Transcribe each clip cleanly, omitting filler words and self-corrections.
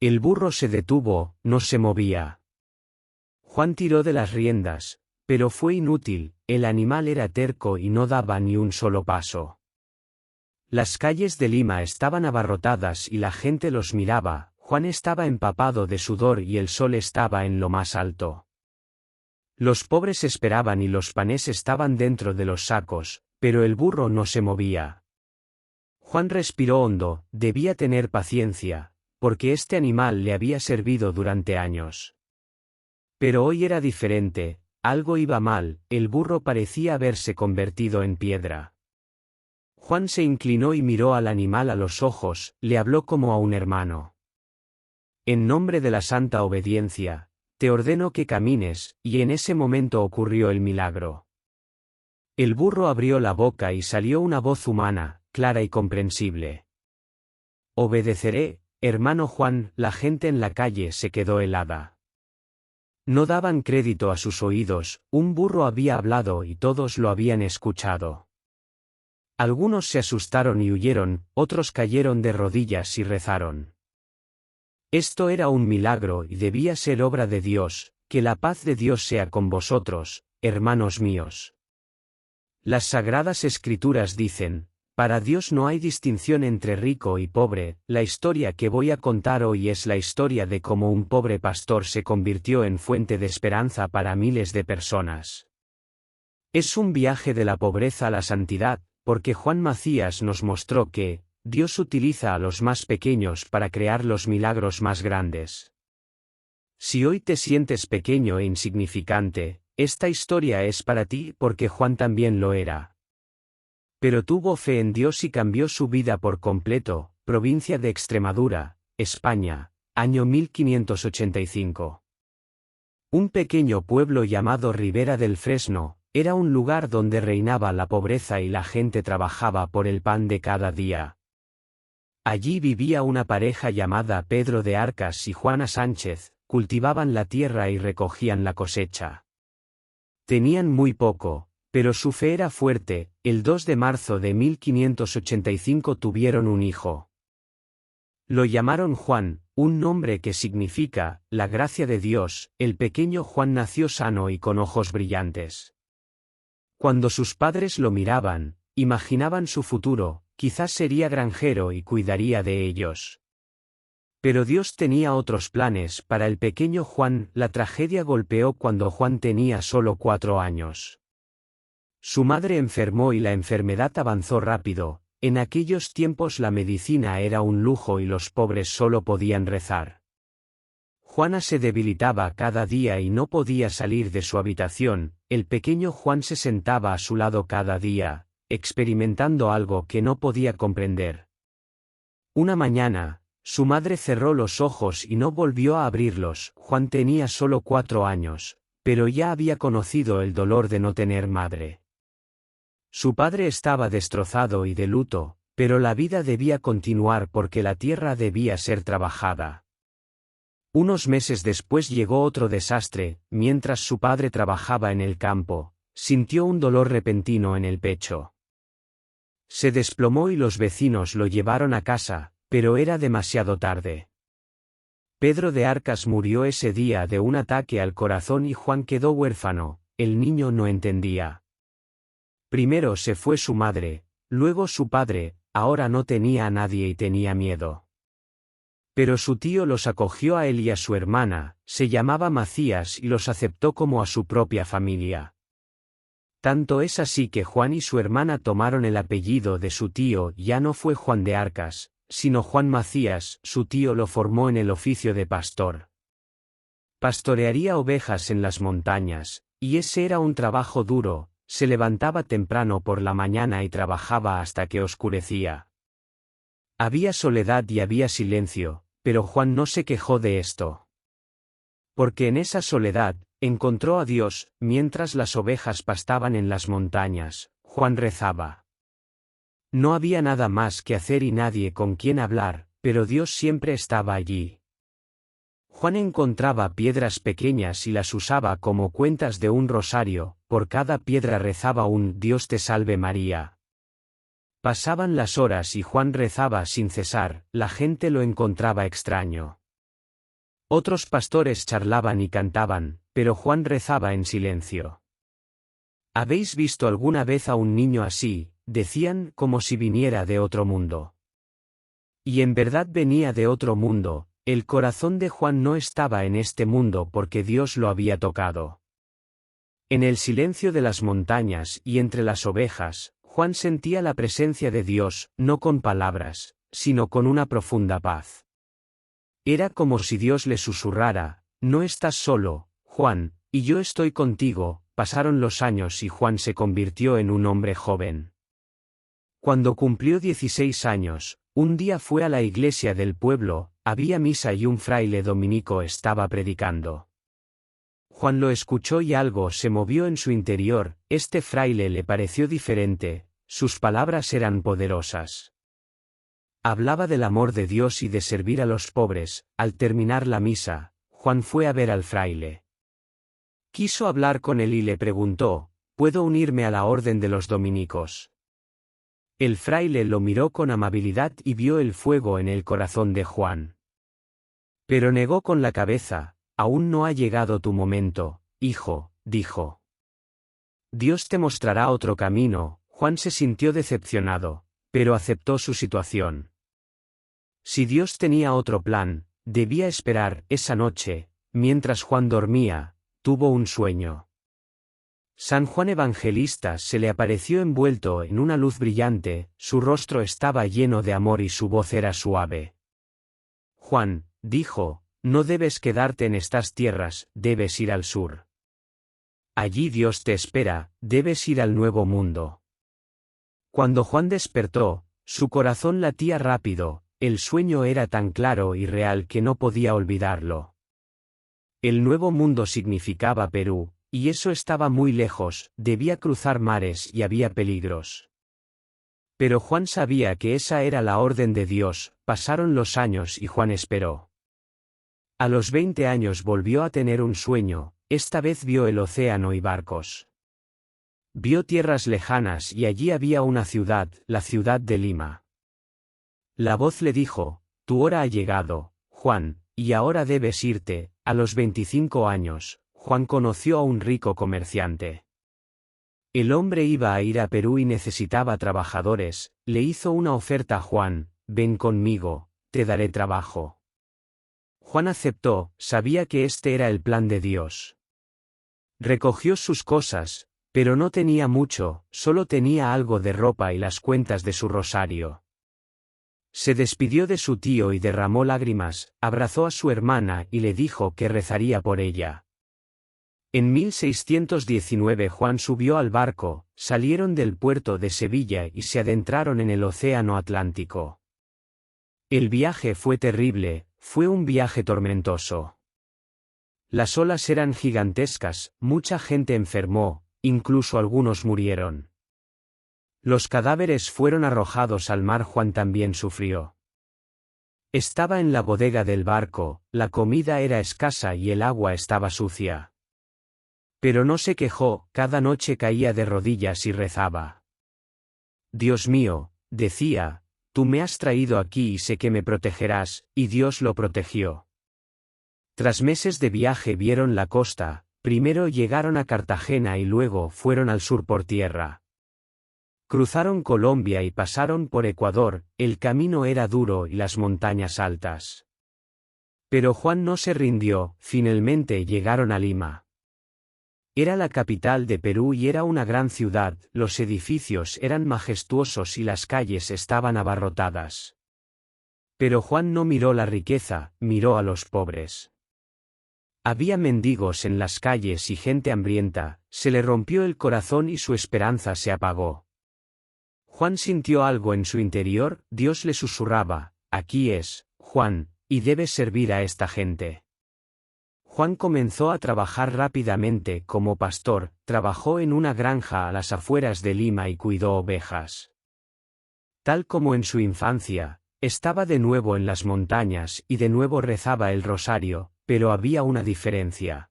El burro se detuvo, no se movía. Juan tiró de las riendas, pero fue inútil, el animal era terco y no daba ni un solo paso. Las calles de Lima estaban abarrotadas y la gente los miraba. Juan estaba empapado de sudor y el sol estaba en lo más alto. Los pobres esperaban y los panes estaban dentro de los sacos, pero el burro no se movía. Juan respiró hondo, debía tener paciencia, porque este animal le había servido durante años. Pero hoy era diferente, algo iba mal, el burro parecía haberse convertido en piedra. Juan se inclinó y miró al animal a los ojos, le habló como a un hermano. En nombre de la santa obediencia, te ordeno que camines, y en ese momento ocurrió el milagro. El burro abrió la boca y salió una voz humana, clara y comprensible. Obedeceré, hermano Juan. La gente en la calle se quedó helada. No daban crédito a sus oídos, un burro había hablado y todos lo habían escuchado. Algunos se asustaron y huyeron, otros cayeron de rodillas y rezaron. Esto era un milagro y debía ser obra de Dios. Que la paz de Dios sea con vosotros, hermanos míos. Las Sagradas Escrituras dicen, para Dios no hay distinción entre rico y pobre. La historia que voy a contar hoy es la historia de cómo un pobre pastor se convirtió en fuente de esperanza para miles de personas. Es un viaje de la pobreza a la santidad, porque Juan Macías nos mostró que Dios utiliza a los más pequeños para crear los milagros más grandes. Si hoy te sientes pequeño e insignificante, esta historia es para ti porque Juan también lo era. Pero tuvo fe en Dios y cambió su vida por completo. Provincia de Extremadura, España, año 1585. Un pequeño pueblo llamado Ribera del Fresno, era un lugar donde reinaba la pobreza y la gente trabajaba por el pan de cada día. Allí vivía una pareja llamada Pedro de Arcas y Juana Sánchez, cultivaban la tierra y recogían la cosecha. Tenían muy poco, pero su fe era fuerte. El 2 de marzo de 1585 tuvieron un hijo. Lo llamaron Juan, un nombre que significa, la gracia de Dios. El pequeño Juan nació sano y con ojos brillantes. Cuando sus padres lo miraban, imaginaban su futuro, quizás sería granjero y cuidaría de ellos. Pero Dios tenía otros planes para el pequeño Juan. La tragedia golpeó cuando Juan tenía solo 4 años. Su madre enfermó y la enfermedad avanzó rápido. En aquellos tiempos la medicina era un lujo y los pobres solo podían rezar. Juana se debilitaba cada día y no podía salir de su habitación. El pequeño Juan se sentaba a su lado cada día, experimentando algo que no podía comprender. Una mañana, su madre cerró los ojos y no volvió a abrirlos. Juan tenía solo 4 años, pero ya había conocido el dolor de no tener madre. Su padre estaba destrozado y de luto, pero la vida debía continuar porque la tierra debía ser trabajada. Unos meses después llegó otro desastre. Mientras su padre trabajaba en el campo, sintió un dolor repentino en el pecho. Se desplomó y los vecinos lo llevaron a casa, pero era demasiado tarde. Pedro de Arcas murió ese día de un ataque al corazón y Juan quedó huérfano. El niño no entendía. Primero se fue su madre, luego su padre, ahora no tenía a nadie y tenía miedo. Pero su tío los acogió a él y a su hermana, se llamaba Macías y los aceptó como a su propia familia. Tanto es así que Juan y su hermana tomaron el apellido de su tío. Ya no fue Juan de Arcas, sino Juan Macías. Su tío lo formó en el oficio de pastor. Pastorearía ovejas en las montañas, y ese era un trabajo duro. Se levantaba temprano por la mañana y trabajaba hasta que oscurecía. Había soledad y había silencio, pero Juan no se quejó de esto. Porque en esa soledad, encontró a Dios. Mientras las ovejas pastaban en las montañas, Juan rezaba. No había nada más que hacer y nadie con quien hablar, pero Dios siempre estaba allí. Juan encontraba piedras pequeñas y las usaba como cuentas de un rosario. Por cada piedra rezaba un Dios te salve María. Pasaban las horas y Juan rezaba sin cesar. La gente lo encontraba extraño. Otros pastores charlaban y cantaban, pero Juan rezaba en silencio. ¿Habéis visto alguna vez a un niño así?, decían, como si viniera de otro mundo. Y en verdad venía de otro mundo. El corazón de Juan no estaba en este mundo porque Dios lo había tocado. En el silencio de las montañas y entre las ovejas, Juan sentía la presencia de Dios, no con palabras, sino con una profunda paz. Era como si Dios le susurrara: no estás solo, Juan, y yo estoy contigo. Pasaron los años y Juan se convirtió en un hombre joven. Cuando cumplió 16 años, un día fue a la iglesia del pueblo, había misa y un fraile dominico estaba predicando. Juan lo escuchó y algo se movió en su interior. Este fraile le pareció diferente, sus palabras eran poderosas. Hablaba del amor de Dios y de servir a los pobres. Al terminar la misa, Juan fue a ver al fraile. Quiso hablar con él y le preguntó: ¿puedo unirme a la orden de los dominicos? El fraile lo miró con amabilidad y vio el fuego en el corazón de Juan. Pero negó con la cabeza: aún no ha llegado tu momento, hijo, dijo. Dios te mostrará otro camino. Juan se sintió decepcionado, pero aceptó su situación. Si Dios tenía otro plan, debía esperar. Esa noche, mientras Juan dormía, tuvo un sueño. San Juan Evangelista se le apareció envuelto en una luz brillante, su rostro estaba lleno de amor y su voz era suave. Juan, dijo, no debes quedarte en estas tierras, debes ir al sur. Allí Dios te espera, debes ir al nuevo mundo. Cuando Juan despertó, su corazón latía rápido, el sueño era tan claro y real que no podía olvidarlo. El nuevo mundo significaba Perú, y eso estaba muy lejos, debía cruzar mares y había peligros. Pero Juan sabía que esa era la orden de Dios. Pasaron los años y Juan esperó. A los 20 años volvió a tener un sueño, esta vez vio el océano y barcos. Vio tierras lejanas y allí había una ciudad, la ciudad de Lima. La voz le dijo: tu hora ha llegado, Juan, y ahora debes irte. A los 25 años, Juan conoció a un rico comerciante. El hombre iba a ir a Perú y necesitaba trabajadores. Le hizo una oferta a Juan: ven conmigo, te daré trabajo. Juan aceptó, sabía que este era el plan de Dios. Recogió sus cosas, pero no tenía mucho, solo tenía algo de ropa y las cuentas de su rosario. Se despidió de su tío y derramó lágrimas, abrazó a su hermana y le dijo que rezaría por ella. En 1619 Juan subió al barco, salieron del puerto de Sevilla y se adentraron en el océano Atlántico. El viaje fue terrible, fue un viaje tormentoso. Las olas eran gigantescas, mucha gente enfermó, incluso algunos murieron. Los cadáveres fueron arrojados al mar. Juan también sufrió. Estaba en la bodega del barco, la comida era escasa y el agua estaba sucia. Pero no se quejó, cada noche caía de rodillas y rezaba. Dios mío, decía, tú me has traído aquí y sé que me protegerás, y Dios lo protegió. Tras meses de viaje vieron la costa, primero llegaron a Cartagena y luego fueron al sur por tierra. Cruzaron Colombia y pasaron por Ecuador, el camino era duro y las montañas altas. Pero Juan no se rindió, finalmente llegaron a Lima. Era la capital de Perú y era una gran ciudad, los edificios eran majestuosos y las calles estaban abarrotadas. Pero Juan no miró la riqueza, miró a los pobres. Había mendigos en las calles y gente hambrienta, se le rompió el corazón y su esperanza se apagó. Juan sintió algo en su interior, Dios le susurraba: aquí es, Juan, y debes servir a esta gente. Juan comenzó a trabajar rápidamente como pastor, trabajó en una granja a las afueras de Lima y cuidó ovejas. Tal como en su infancia, estaba de nuevo en las montañas y de nuevo rezaba el rosario, pero había una diferencia.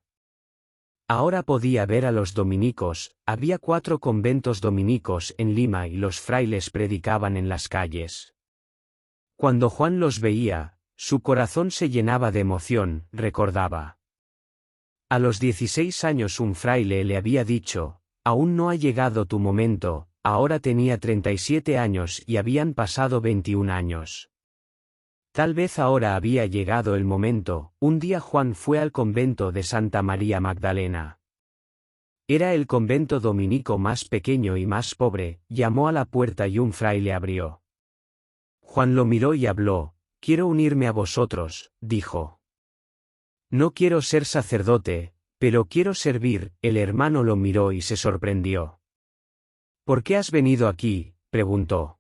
Ahora podía ver a los dominicos, había 4 conventos dominicos en Lima y los frailes predicaban en las calles. Cuando Juan los veía, Su corazón se llenaba de emoción, recordaba. A los 16 años un fraile le había dicho, aún no ha llegado tu momento, ahora tenía 37 años y habían pasado 21 años. Tal vez ahora había llegado el momento. Un día Juan fue al convento de Santa María Magdalena. Era el convento dominico más pequeño y más pobre. Llamó a la puerta y un fraile abrió. Juan lo miró y habló. Quiero unirme a vosotros, dijo. No quiero ser sacerdote, pero quiero servir. El hermano lo miró y se sorprendió. ¿Por qué has venido aquí?, preguntó.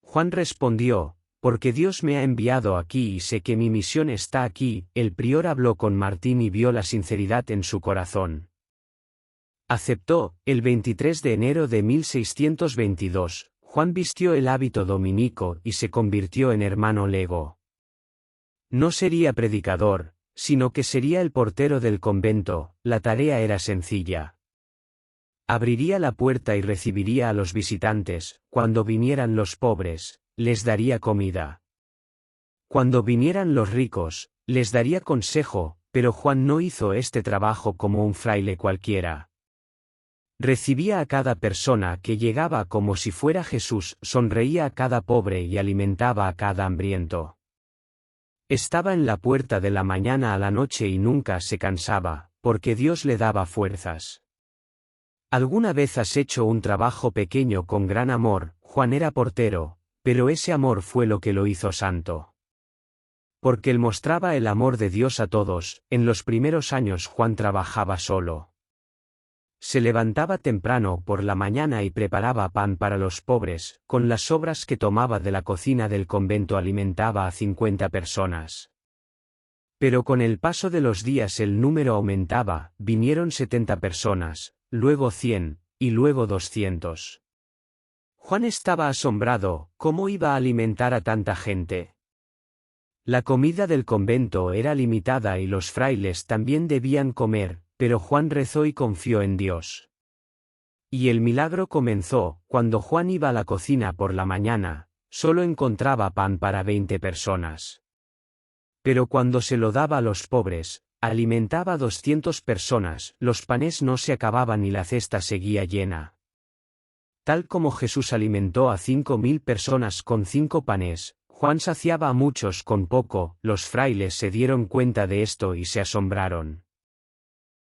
Juan respondió, porque Dios me ha enviado aquí y sé que mi misión está aquí. El prior habló con Martín y vio la sinceridad en su corazón. Aceptó. El 23 de enero de 1622, Juan vistió el hábito dominico y se convirtió en hermano lego. No sería predicador, sino que sería el portero del convento. La tarea era sencilla. Abriría la puerta y recibiría a los visitantes. Cuando vinieran los pobres, les daría comida. Cuando vinieran los ricos, les daría consejo, pero Juan no hizo este trabajo como un fraile cualquiera. Recibía a cada persona que llegaba como si fuera Jesús, sonreía a cada pobre y alimentaba a cada hambriento. Estaba en la puerta de la mañana a la noche y nunca se cansaba, porque Dios le daba fuerzas. ¿Alguna vez has hecho un trabajo pequeño con gran amor? Juan era portero, pero ese amor fue lo que lo hizo santo. Porque él mostraba el amor de Dios a todos. En los primeros años Juan trabajaba solo. Se levantaba temprano por la mañana y preparaba pan para los pobres. Con las sobras que tomaba de la cocina del convento alimentaba a 50 personas. Pero con el paso de los días el número aumentaba. Vinieron 70 personas, luego 100, y luego 200. Juan estaba asombrado. ¿Cómo iba a alimentar a tanta gente? La comida del convento era limitada y los frailes también debían comer, pero Juan rezó y confió en Dios. Y el milagro comenzó. Cuando Juan iba a la cocina por la mañana, solo encontraba pan para 20 personas. Pero cuando se lo daba a los pobres, alimentaba a 200 personas. Los panes no se acababan y la cesta seguía llena. Tal como Jesús alimentó a 5.000 personas con 5 panes, Juan saciaba a muchos con poco. Los frailes se dieron cuenta de esto y se asombraron.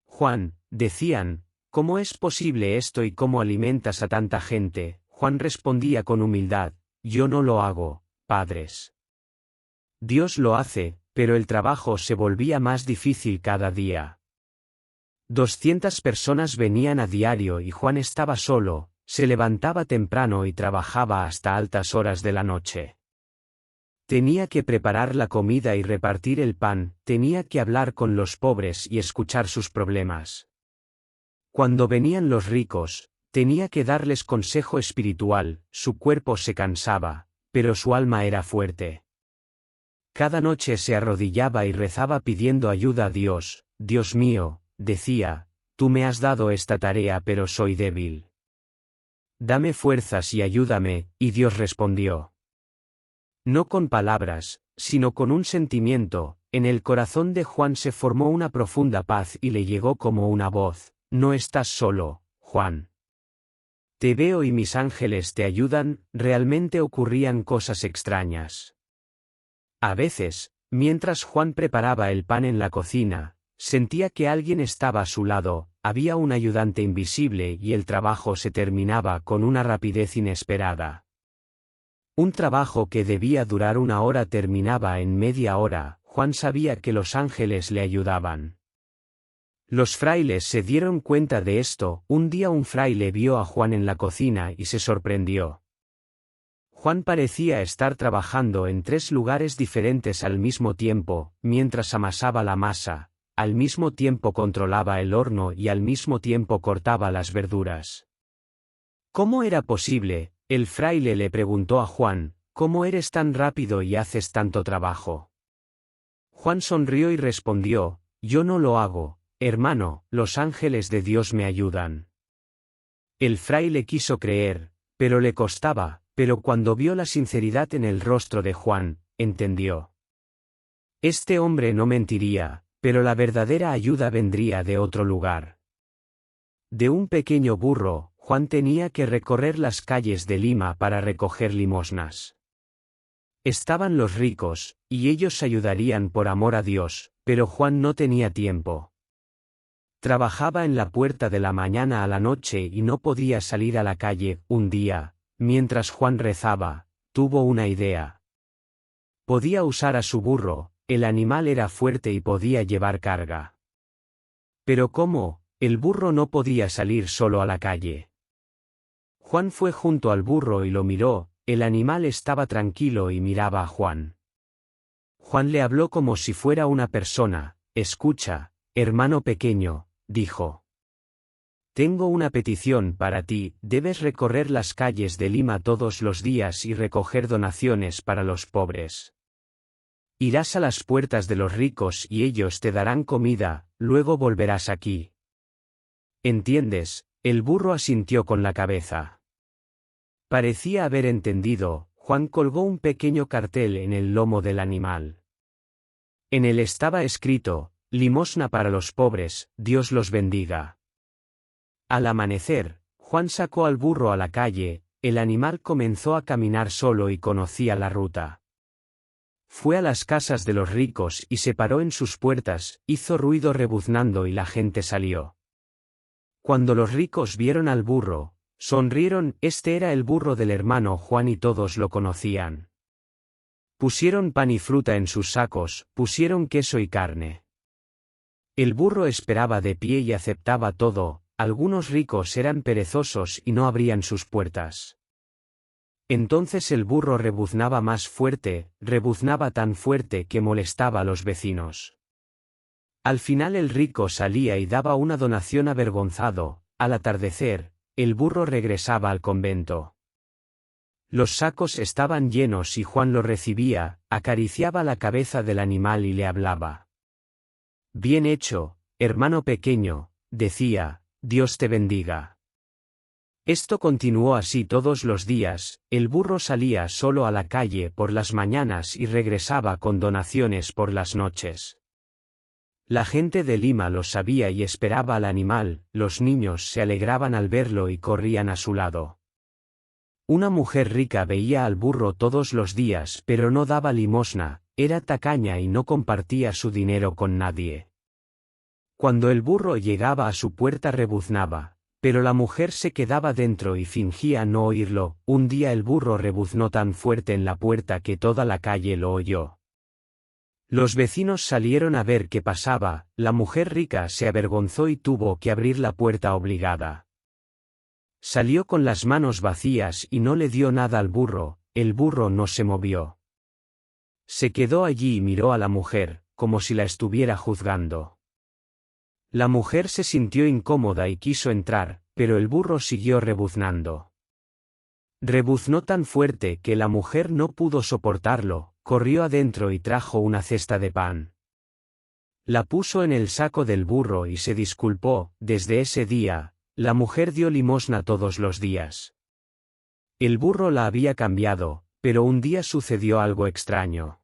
Juan, decían, ¿cómo es posible esto y cómo alimentas a tanta gente? Juan respondía con humildad, yo no lo hago, padres. Dios lo hace, pero el trabajo se volvía más difícil cada día. 200 personas venían a diario y Juan estaba solo. Se levantaba temprano y trabajaba hasta altas horas de la noche. Tenía que preparar la comida y repartir el pan, tenía que hablar con los pobres y escuchar sus problemas. Cuando venían los ricos, tenía que darles consejo espiritual. Su cuerpo se cansaba, pero su alma era fuerte. Cada noche se arrodillaba y rezaba pidiendo ayuda a Dios. Dios mío, decía, tú me has dado esta tarea pero soy débil. Dame fuerzas y ayúdame, y Dios respondió. No con palabras, sino con un sentimiento. En el corazón de Juan se formó una profunda paz y le llegó como una voz, no estás solo, Juan. Te veo y mis ángeles te ayudan. Realmente ocurrían cosas extrañas. A veces, mientras Juan preparaba el pan en la cocina, sentía que alguien estaba a su lado. Había un ayudante invisible y el trabajo se terminaba con una rapidez inesperada. Un trabajo que debía durar 1 hora terminaba en media hora. Juan sabía que los ángeles le ayudaban. Los frailes se dieron cuenta de esto. Un día un fraile vio a Juan en la cocina y se sorprendió. Juan parecía estar trabajando en 3 lugares diferentes al mismo tiempo. Mientras amasaba la masa, al mismo tiempo controlaba el horno y al mismo tiempo cortaba las verduras. ¿Cómo era posible? El fraile le preguntó a Juan, ¿cómo eres tan rápido y haces tanto trabajo? Juan sonrió y respondió, yo no lo hago, hermano, los ángeles de Dios me ayudan. El fraile quiso creer, pero le costaba, pero cuando vio la sinceridad en el rostro de Juan, entendió. Este hombre no mentiría, pero la verdadera ayuda vendría de otro lugar. De un pequeño burro, Juan tenía que recorrer las calles de Lima para recoger limosnas. Estaban los ricos, y ellos ayudarían por amor a Dios, pero Juan no tenía tiempo. Trabajaba en la puerta de la mañana a la noche y no podía salir a la calle. Un día, mientras Juan rezaba, tuvo una idea. Podía usar a su burro, el animal era fuerte y podía llevar carga. Pero ¿cómo? El burro no podía salir solo a la calle. Juan fue junto al burro y lo miró, el animal estaba tranquilo y miraba a Juan. Juan le habló como si fuera una persona. Escucha, hermano pequeño, dijo. Tengo una petición para ti, debes recorrer las calles de Lima todos los días y recoger donaciones para los pobres. Irás a las puertas de los ricos y ellos te darán comida, luego volverás aquí. ¿Entiendes? El burro asintió con la cabeza. Parecía haber entendido. Juan colgó un pequeño cartel en el lomo del animal. En él estaba escrito: limosna para los pobres, Dios los bendiga. Al amanecer, Juan sacó al burro a la calle, el animal comenzó a caminar solo y conocía la ruta. Fue a las casas de los ricos y se paró en sus puertas, hizo ruido rebuznando y la gente salió. Cuando los ricos vieron al burro, sonrieron. Este era el burro del hermano Juan y todos lo conocían. Pusieron pan y fruta en sus sacos, pusieron queso y carne. El burro esperaba de pie y aceptaba todo. Algunos ricos eran perezosos y no abrían sus puertas. Entonces el burro rebuznaba más fuerte, rebuznaba tan fuerte que molestaba a los vecinos. Al final el rico salía y daba una donación avergonzado. Al atardecer, el burro regresaba al convento. Los sacos estaban llenos y Juan lo recibía, acariciaba la cabeza del animal y le hablaba. Bien hecho, hermano pequeño, decía, Dios te bendiga. Esto continuó así todos los días. El burro salía solo a la calle por las mañanas y regresaba con donaciones por las noches. La gente de Lima lo sabía y esperaba al animal, los niños se alegraban al verlo y corrían a su lado. Una mujer rica veía al burro todos los días pero no daba limosna, era tacaña y no compartía su dinero con nadie. Cuando el burro llegaba a su puerta rebuznaba, pero la mujer se quedaba dentro y fingía no oírlo. Un día el burro rebuznó tan fuerte en la puerta que toda la calle lo oyó. Los vecinos salieron a ver qué pasaba. La mujer rica se avergonzó y tuvo que abrir la puerta obligada. Salió con las manos vacías y no le dio nada al burro. El burro no se movió. Se quedó allí y miró a la mujer, como si la estuviera juzgando. La mujer se sintió incómoda y quiso entrar, pero el burro siguió rebuznando. Rebuznó tan fuerte que la mujer no pudo soportarlo, corrió adentro y trajo una cesta de pan. La puso en el saco del burro y se disculpó. Desde ese día, la mujer dio limosna todos los días. El burro la había cambiado, pero un día sucedió algo extraño.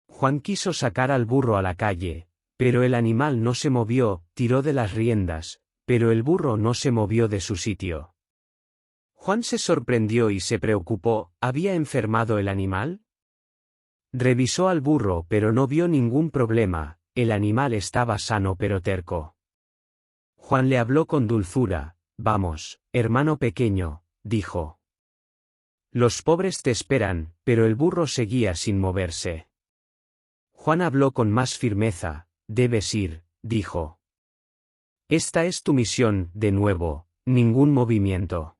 Juan quiso sacar al burro a la calle, pero el animal no se movió. Tiró de las riendas, pero el burro no se movió de su sitio. Juan se sorprendió y se preocupó. ¿Había enfermado el animal? Revisó al burro pero no vio ningún problema, el animal estaba sano pero terco. Juan le habló con dulzura. Vamos, hermano pequeño, dijo. Los pobres te esperan, pero el burro seguía sin moverse. Juan habló con más firmeza. Debes ir, dijo. Esta es tu misión. De nuevo, ningún movimiento.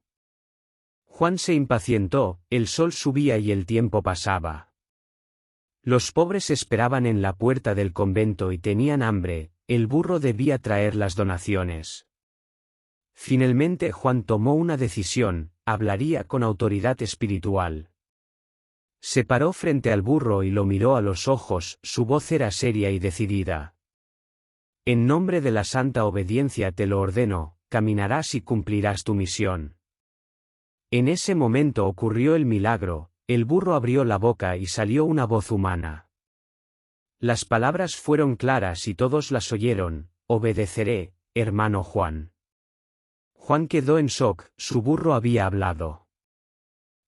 Juan se impacientó. El sol subía y el tiempo pasaba. Los pobres esperaban en la puerta del convento y tenían hambre. El burro debía traer las donaciones. Finalmente Juan tomó una decisión: hablaría con autoridad espiritual. Se paró frente al burro y lo miró a los ojos. Su voz era seria y decidida. En nombre de la santa obediencia te lo ordeno, caminarás y cumplirás tu misión. En ese momento ocurrió el milagro. El burro abrió la boca y salió una voz humana. Las palabras fueron claras y todos las oyeron: obedeceré, hermano Juan. Juan quedó en shock, su burro había hablado.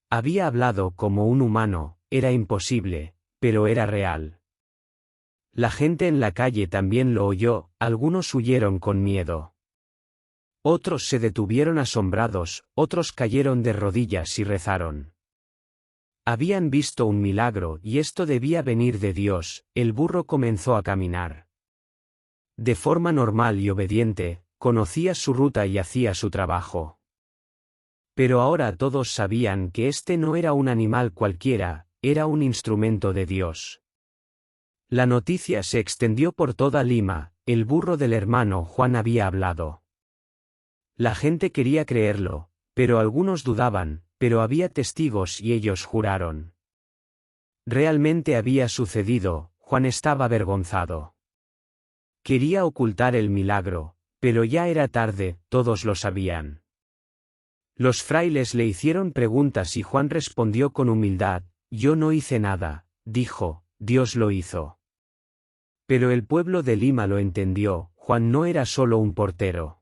Había hablado como un humano, era imposible, pero era real. La gente en la calle también lo oyó, algunos huyeron con miedo. Otros se detuvieron asombrados, otros cayeron de rodillas y rezaron. Habían visto un milagro y esto debía venir de Dios. El burro comenzó a caminar. De forma normal y obediente, conocía su ruta y hacía su trabajo. Pero ahora todos sabían que este no era un animal cualquiera, era un instrumento de Dios. La noticia se extendió por toda Lima: el burro del hermano Juan había hablado. La gente quería creerlo, pero algunos dudaban, pero había testigos y ellos juraron. Realmente había sucedido. Juan estaba avergonzado. Quería ocultar el milagro, pero ya era tarde, todos lo sabían. Los frailes le hicieron preguntas y Juan respondió con humildad: yo no hice nada, dijo, Dios lo hizo. Pero el pueblo de Lima lo entendió: Juan no era solo un portero.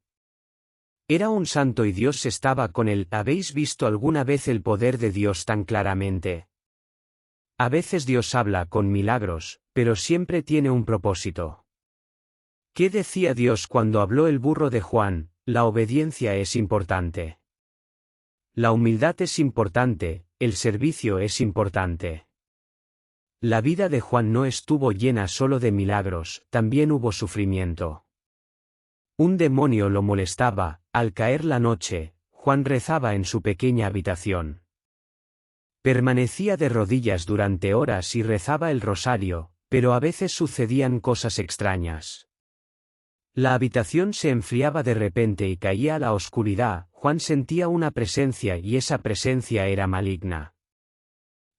Era un santo y Dios estaba con él. ¿Habéis visto alguna vez el poder de Dios tan claramente? A veces Dios habla con milagros, pero siempre tiene un propósito. ¿Qué decía Dios cuando habló el burro de Juan? La obediencia es importante. La humildad es importante, el servicio es importante. La vida de Juan no estuvo llena solo de milagros, también hubo sufrimiento. Un demonio lo molestaba. Al caer la noche, Juan rezaba en su pequeña habitación. Permanecía de rodillas durante horas y rezaba el rosario, pero a veces sucedían cosas extrañas. La habitación se enfriaba de repente y caía a la oscuridad. Juan sentía una presencia y esa presencia era maligna.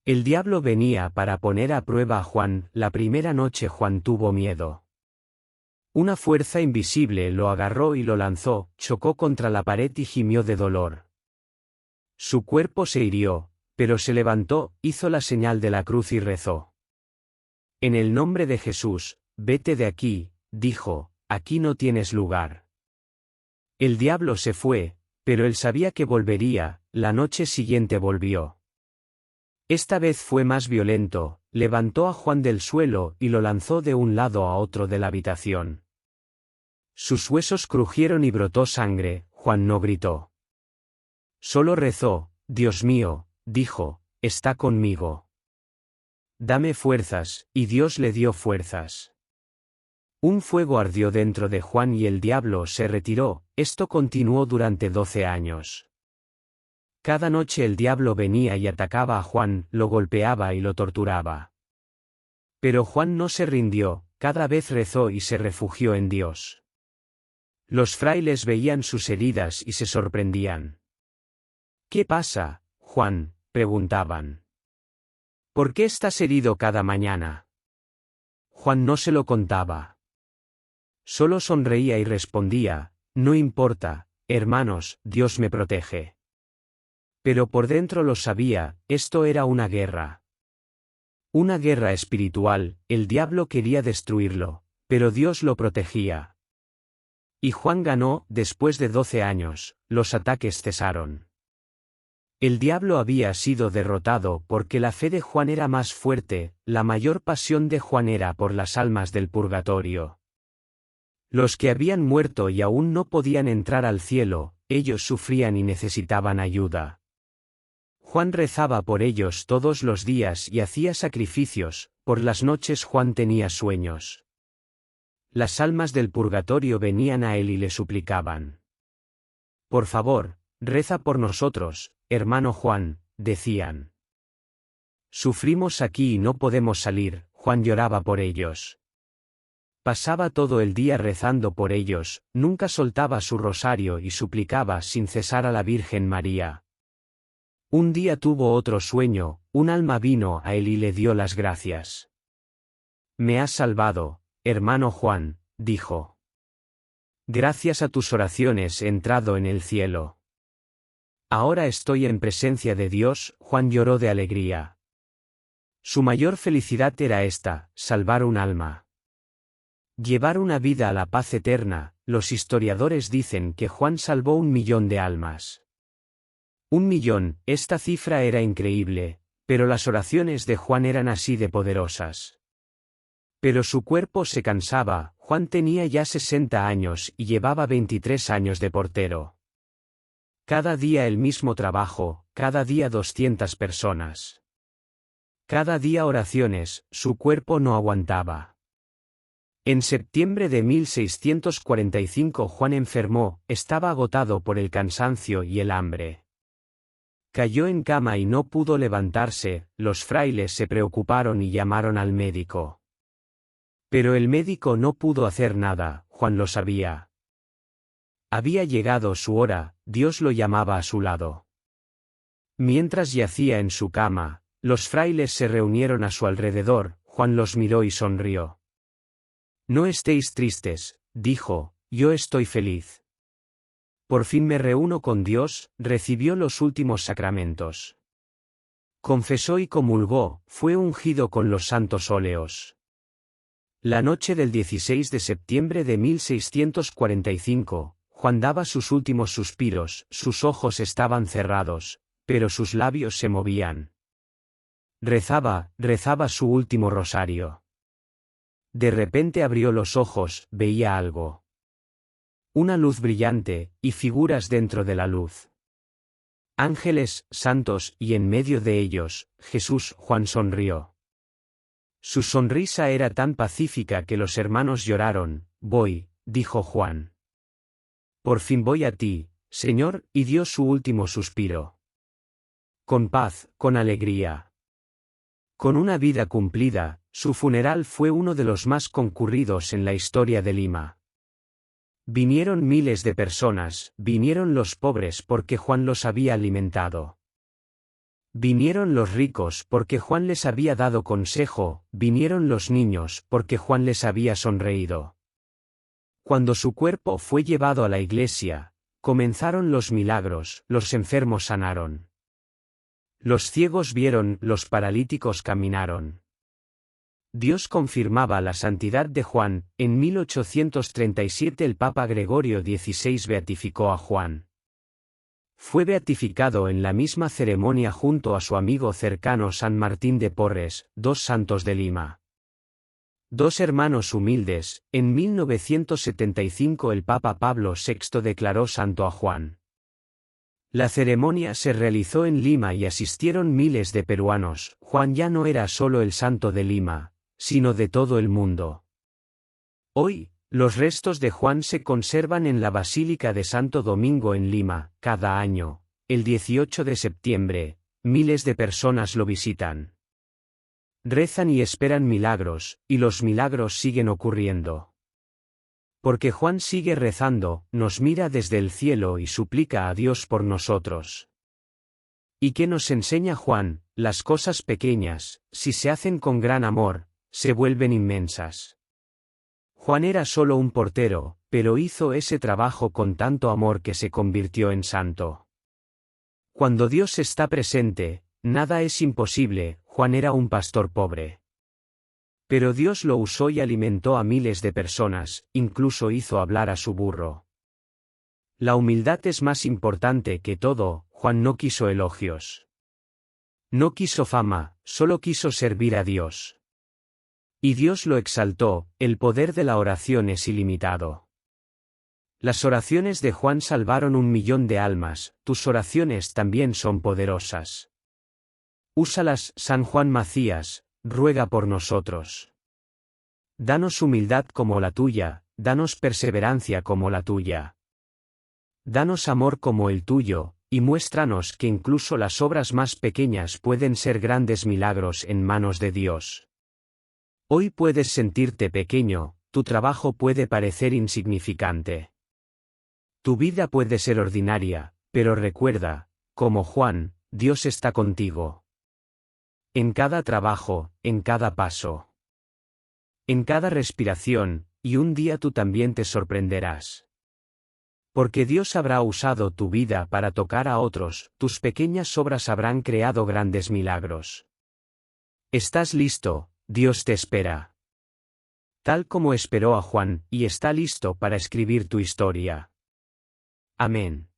El diablo venía para poner a prueba a Juan. La primera noche Juan tuvo miedo. Una fuerza invisible lo agarró y lo lanzó, chocó contra la pared y gimió de dolor. Su cuerpo se hirió, pero se levantó, hizo la señal de la cruz y rezó. En el nombre de Jesús, vete de aquí, dijo, aquí no tienes lugar. El diablo se fue, pero él sabía que volvería. La noche siguiente volvió. Esta vez fue más violento, levantó a Juan del suelo y lo lanzó de un lado a otro de la habitación. Sus huesos crujieron y brotó sangre. Juan no gritó. Solo rezó: Dios mío, dijo, está conmigo. Dame fuerzas, y Dios le dio fuerzas. Un fuego ardió dentro de Juan y el diablo se retiró. Esto continuó durante 12 años. Cada noche el diablo venía y atacaba a Juan, lo golpeaba y lo torturaba. Pero Juan no se rindió, cada vez rezó y se refugió en Dios. Los frailes veían sus heridas y se sorprendían. ¿Qué pasa, Juan?, preguntaban. ¿Por qué estás herido cada mañana? Juan no se lo contaba. Solo sonreía y respondía: no importa, hermanos, Dios me protege. Pero por dentro lo sabía, esto era una guerra. Una guerra espiritual. El diablo quería destruirlo, pero Dios lo protegía. Y Juan ganó. Después de 12 años, los ataques cesaron. El diablo había sido derrotado porque la fe de Juan era más fuerte. La mayor pasión de Juan era por las almas del purgatorio. Los que habían muerto y aún no podían entrar al cielo, ellos sufrían y necesitaban ayuda. Juan rezaba por ellos todos los días y hacía sacrificios. Por las noches Juan tenía sueños. Las almas del purgatorio venían a él y le suplicaban: por favor, reza por nosotros, hermano Juan, decían. Sufrimos aquí y no podemos salir. Juan lloraba por ellos. Pasaba todo el día rezando por ellos, nunca soltaba su rosario y suplicaba sin cesar a la Virgen María. Un día tuvo otro sueño. Un alma vino a él y le dio las gracias. Me has salvado, hermano Juan, dijo. Gracias a tus oraciones he entrado en el cielo. Ahora estoy en presencia de Dios. Juan lloró de alegría. Su mayor felicidad era esta, salvar un alma. Llevar una vida a la paz eterna. Los historiadores dicen que Juan salvó 1.000.000 de almas. 1.000.000, esta cifra era increíble, pero las oraciones de Juan eran así de poderosas. Pero su cuerpo se cansaba. Juan tenía ya 60 años y llevaba 23 años de portero. Cada día el mismo trabajo, cada día 200 personas. Cada día oraciones, su cuerpo no aguantaba. En septiembre de 1645 Juan enfermó, estaba agotado por el cansancio y el hambre. Cayó en cama y no pudo levantarse. Los frailes se preocuparon y llamaron al médico. Pero el médico no pudo hacer nada, Juan lo sabía. Había llegado su hora, Dios lo llamaba a su lado. Mientras yacía en su cama, los frailes se reunieron a su alrededor. Juan los miró y sonrió. No estéis tristes, dijo, yo estoy feliz. Por fin me reúno con Dios. Recibió los últimos sacramentos. Confesó y comulgó, fue ungido con los santos óleos. La noche del 16 de septiembre de 1645, Juan daba sus últimos suspiros, sus ojos estaban cerrados, pero sus labios se movían. Rezaba su último rosario. De repente abrió los ojos, veía algo. Una luz brillante, y figuras dentro de la luz. Ángeles, santos, y en medio de ellos, Jesús. Juan sonrió. Su sonrisa era tan pacífica que los hermanos lloraron. Voy, dijo Juan. Por fin voy a ti, Señor, y dio su último suspiro. Con paz, con alegría. Con una vida cumplida, su funeral fue uno de los más concurridos en la historia de Lima. Vinieron miles de personas, vinieron los pobres porque Juan los había alimentado. Vinieron los ricos porque Juan les había dado consejo, vinieron los niños porque Juan les había sonreído. Cuando su cuerpo fue llevado a la iglesia, comenzaron los milagros, los enfermos sanaron. Los ciegos vieron, los paralíticos caminaron. Dios confirmaba la santidad de Juan. En 1837 el Papa Gregorio XVI beatificó a Juan. Fue beatificado en la misma ceremonia junto a su amigo cercano San Martín de Porres, dos santos de Lima. Dos hermanos humildes. En 1975 el Papa Pablo VI declaró santo a Juan. La ceremonia se realizó en Lima y asistieron miles de peruanos. Juan ya no era solo el santo de Lima, sino de todo el mundo. Hoy, los restos de Juan se conservan en la Basílica de Santo Domingo en Lima. Cada año, el 18 de septiembre, miles de personas lo visitan. Rezan y esperan milagros, y los milagros siguen ocurriendo. Porque Juan sigue rezando, nos mira desde el cielo y suplica a Dios por nosotros. ¿Y qué nos enseña Juan? Las cosas pequeñas, si se hacen con gran amor, se vuelven inmensas. Juan era solo un portero, pero hizo ese trabajo con tanto amor que se convirtió en santo. Cuando Dios está presente, nada es imposible. Juan era un pastor pobre. Pero Dios lo usó y alimentó a miles de personas, incluso hizo hablar a su burro. La humildad es más importante que todo. Juan no quiso elogios. No quiso fama, solo quiso servir a Dios. Y Dios lo exaltó. El poder de la oración es ilimitado. Las oraciones de Juan salvaron 1.000.000 de almas. Tus oraciones también son poderosas. Úsalas. San Juan Macías, ruega por nosotros. Danos humildad como la tuya, danos perseverancia como la tuya. Danos amor como el tuyo, y muéstranos que incluso las obras más pequeñas pueden ser grandes milagros en manos de Dios. Hoy puedes sentirte pequeño, tu trabajo puede parecer insignificante. Tu vida puede ser ordinaria, pero recuerda, como Juan, Dios está contigo. En cada trabajo, en cada paso. En cada respiración, y un día tú también te sorprenderás. Porque Dios habrá usado tu vida para tocar a otros, tus pequeñas obras habrán creado grandes milagros. Estás listo, Dios te espera. Tal como esperó a Juan, y está listo para escribir tu historia. Amén.